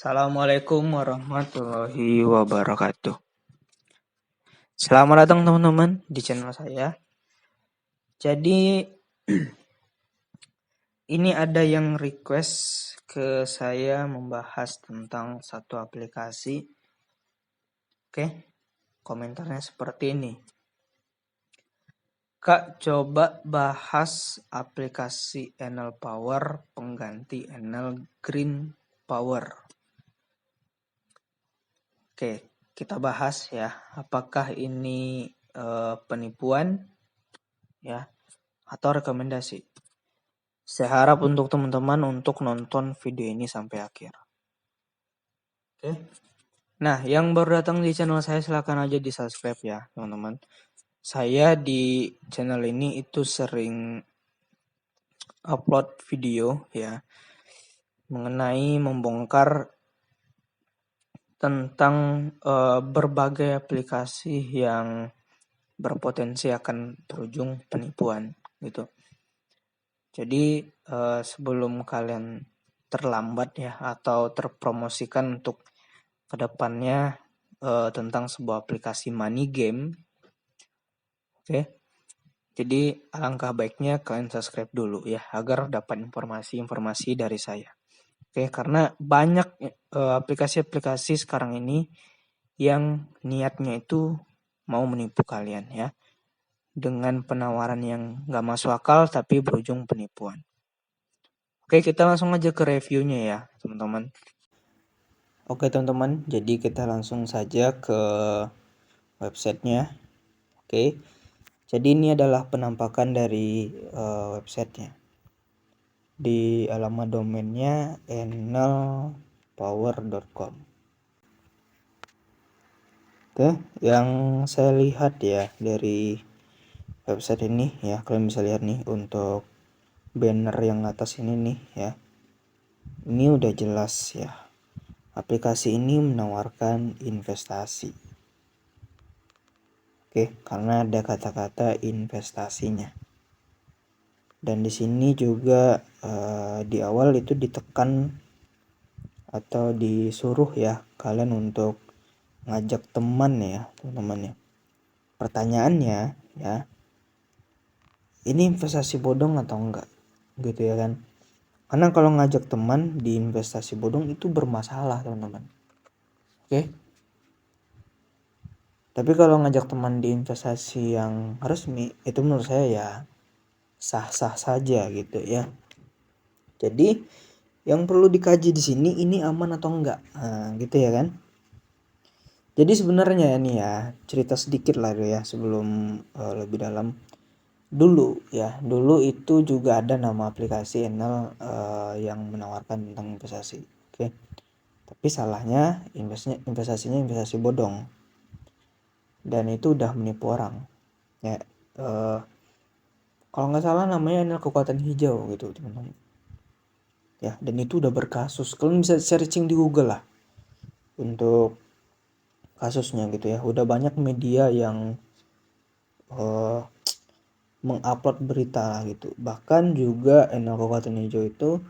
Assalamualaikum warahmatullahi wabarakatuh. Selamat datang teman-teman di channel saya. Jadi ini ada yang request ke saya membahas tentang satu aplikasi. Oke, komentarnya seperti ini. Kak, coba bahas aplikasi Enel Power pengganti Enel Green Power. Oke, kita bahas ya. Apakah ini penipuan ya atau rekomendasi? Saya harap untuk teman-teman untuk nonton video ini sampai akhir. Oke. Nah, yang baru datang di channel saya silakan aja di subscribe ya, teman-teman. Saya di channel ini itu sering upload video ya mengenai membongkar tentang berbagai aplikasi yang berpotensi akan berujung penipuan gitu. Jadi sebelum kalian terlambat ya atau terpromosikan untuk kedepannya tentang sebuah aplikasi money game, oke. Jadi alangkah baiknya kalian subscribe dulu ya agar dapat informasi-informasi dari saya. Oke, karena banyak aplikasi-aplikasi sekarang ini yang niatnya itu mau menipu kalian ya dengan penawaran yang nggak masuk akal tapi berujung penipuan. Oke, kita langsung aja ke reviewnya ya teman-teman. Oke teman-teman, jadi kita langsung saja ke websitenya. Oke, jadi ini adalah penampakan dari websitenya. Di alamat domainnya enelpower.com. Oke, yang saya lihat ya dari website ini ya, kalian bisa lihat nih untuk banner yang atas ini nih ya. Ini udah jelas ya. Aplikasi ini menawarkan investasi. Oke, karena ada kata-kata investasinya. Dan di sini juga di awal itu ditekan atau disuruh ya kalian untuk ngajak teman ya teman-teman ya. Pertanyaannya ya, ini investasi bodong atau enggak gitu ya kan? Karena kalau ngajak teman di investasi bodong itu bermasalah teman-teman. Oke. Tapi kalau ngajak teman di investasi yang resmi itu menurut saya ya sah-sah saja gitu ya. Jadi yang perlu dikaji di sini ini aman atau enggak, nah, gitu ya kan. Jadi sebenarnya ini ya cerita sedikit lah ya sebelum lebih dalam. Dulu itu juga ada nama aplikasi Enel yang menawarkan tentang investasi. Oke. Tapi salahnya investasinya investasi bodong. Dan itu udah menipu orang. Ya, kalau nggak salah namanya Enel Kekuatan Hijau gitu teman-teman. Ya, dan itu udah berkasus. Kalian bisa searching di Google lah untuk kasusnya gitu ya. Udah banyak media yang mengupload berita gitu. Bahkan juga Enel Kekuatan Hijau itu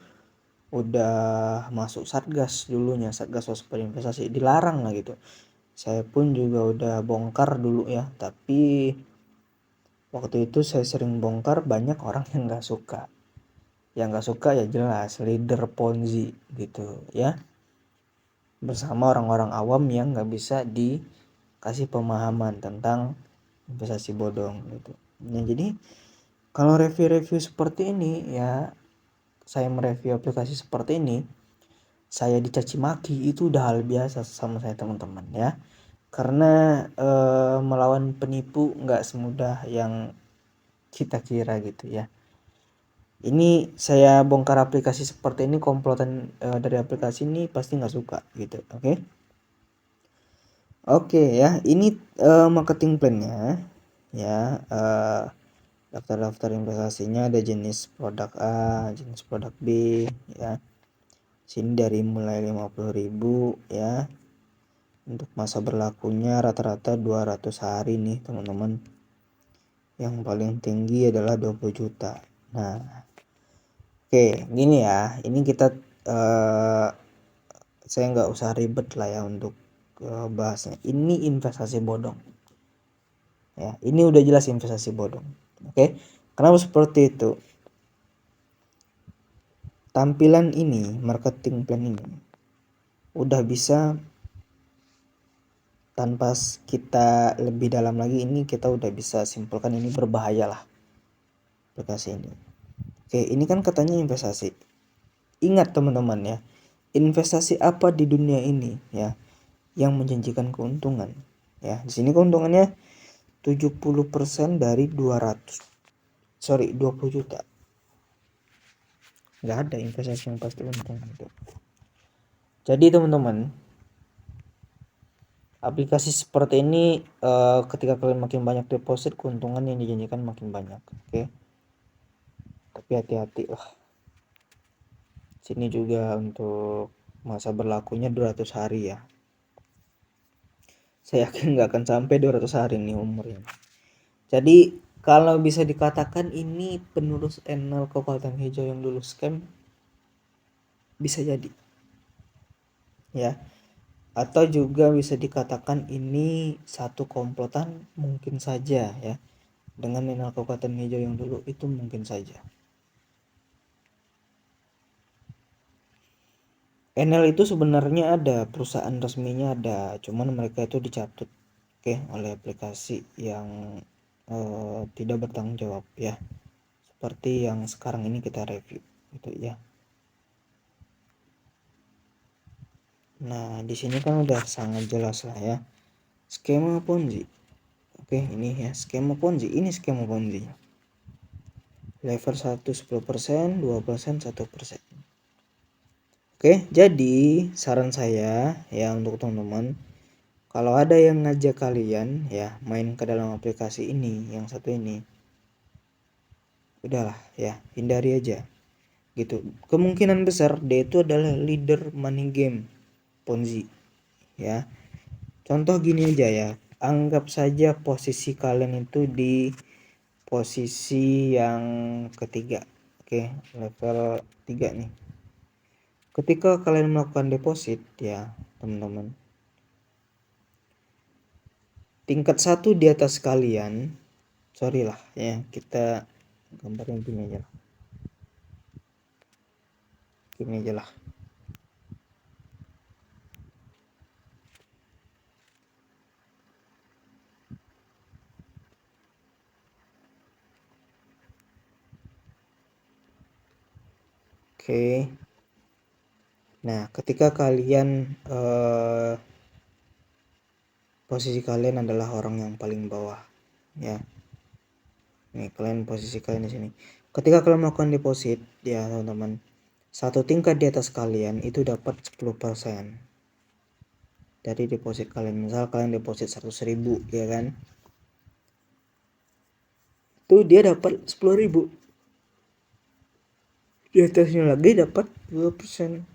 udah masuk Satgas dulunya, Satgas Waspada Investasi, dilarang lah gitu. Saya pun juga udah bongkar dulu ya, tapi waktu itu saya sering bongkar banyak orang yang nggak suka. Yang nggak suka ya jelas leader Ponzi gitu ya, bersama orang-orang awam yang nggak bisa dikasih pemahaman tentang investasi bodong gitu. Nah, jadi kalau review-review seperti ini ya, saya mereview aplikasi seperti ini, saya dicaci maki itu udah hal biasa sama saya teman-teman ya. Karena melawan penipu nggak semudah yang kita kira gitu ya. Ini saya bongkar aplikasi seperti ini, komplotan dari aplikasi ini pasti nggak suka gitu. Oke ya, ini marketing plan-nya ya. Daftar-daftar investasinya ada jenis produk A, jenis produk B ya. Sini dari mulai 50.000 ya. Untuk masa berlakunya rata-rata 200 hari nih teman-teman. Yang paling tinggi adalah 20 juta. Nah, oke, gini ya. Ini kita saya nggak usah ribet lah ya untuk bahasnya. Ini investasi bodong ya, ini udah jelas investasi bodong. Oke, kenapa seperti itu? Tampilan ini, marketing plan ini udah bisa, tanpa kita lebih dalam lagi, ini kita udah bisa simpulkan ini berbahaya lah aplikasi ini. Oke, ini kan katanya investasi. Ingat teman-teman ya, investasi apa di dunia ini ya yang menjanjikan keuntungan ya? Di sini keuntungannya 70% dari 20 juta. Nggak ada investasi yang pasti untung gitu. Jadi teman-teman, aplikasi seperti ini ketika kalian makin banyak deposit, keuntungan yang dijanjikan makin banyak. Oke, tapi hati-hati lah. Sini juga untuk masa berlakunya 200 hari ya. Saya yakin nggak akan sampai 200 hari nih umurnya. Jadi kalau bisa dikatakan ini penerus NL Kabupaten Hijau yang dulu scam, bisa jadi ya. Atau juga bisa dikatakan ini satu komplotan, mungkin saja ya. Dengan NL Kabupaten Hijau yang dulu itu mungkin saja. NL itu sebenarnya ada, perusahaan resminya ada, cuman mereka itu dicatut oleh aplikasi yang tidak bertanggung jawab ya, seperti yang sekarang ini kita review gitu ya. Nah di sini kan udah sangat jelas lah ya, skema Ponzi. Oke, ini ya skema Ponzi, ini skema Ponzi. Level 1 10%, 2%, 1%. Oke, jadi saran saya ya untuk teman-teman, kalau ada yang ngajak kalian ya main ke dalam aplikasi ini, yang satu ini, udahlah ya, hindari aja gitu. Kemungkinan besar dia itu adalah leader money game Ponzi ya. Contoh gini aja ya, anggap saja posisi kalian itu di posisi yang ketiga. Oke, level 3 nih. Ketika kalian melakukan deposit ya teman-teman, tingkat 1 di atas kalian, sorry lah ya, kita gambarnya gini aja lah. Gini aja lah. Oke. Nah, ketika kalian posisi kalian adalah orang yang paling bawah ya. Nih, kalian posisi kalian di sini. Ketika kalian melakukan deposit ya, teman-teman, satu tingkat di atas kalian itu dapat 10% dari deposit kalian. Misal kalian deposit 100.000 ya kan, itu dia dapat 10.000. Di atasnya lagi dapat 2%.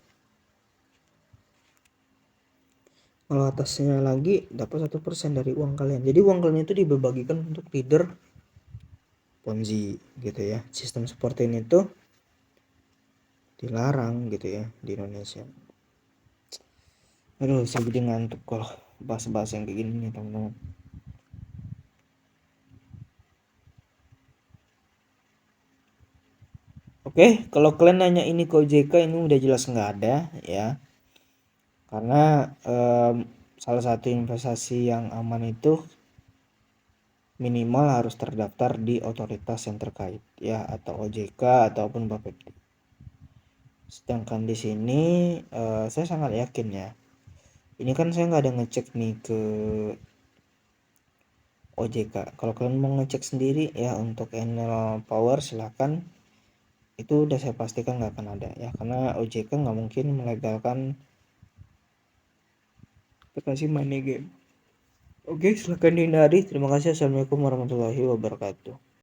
Kalau atasnya lagi dapat 1% dari uang kalian. Jadi uang kalian itu dibagikan untuk leader Ponzi gitu ya. Sistem seperti ini tuh dilarang gitu ya di Indonesia. Aduh, saya jadi ngantuk kalau bahas-bahas yang kayak gini nih teman-teman. Oke, kalau kalian nanya ini ke OJK, ini udah jelas nggak ada ya. Karena salah satu investasi yang aman itu minimal harus terdaftar di otoritas yang terkait ya, atau OJK ataupun Bapepti. Sedangkan di sini saya sangat yakin ya. Ini kan saya nggak ada ngecek nih ke OJK. Kalau kalian mau ngecek sendiri ya untuk NL Power silahkan. Itu udah saya pastikan nggak akan ada ya, karena OJK nggak mungkin melegalkan aplikasi money game. Oke, silahkan dihindari. Terima kasih. Assalamualaikum warahmatullahi wabarakatuh.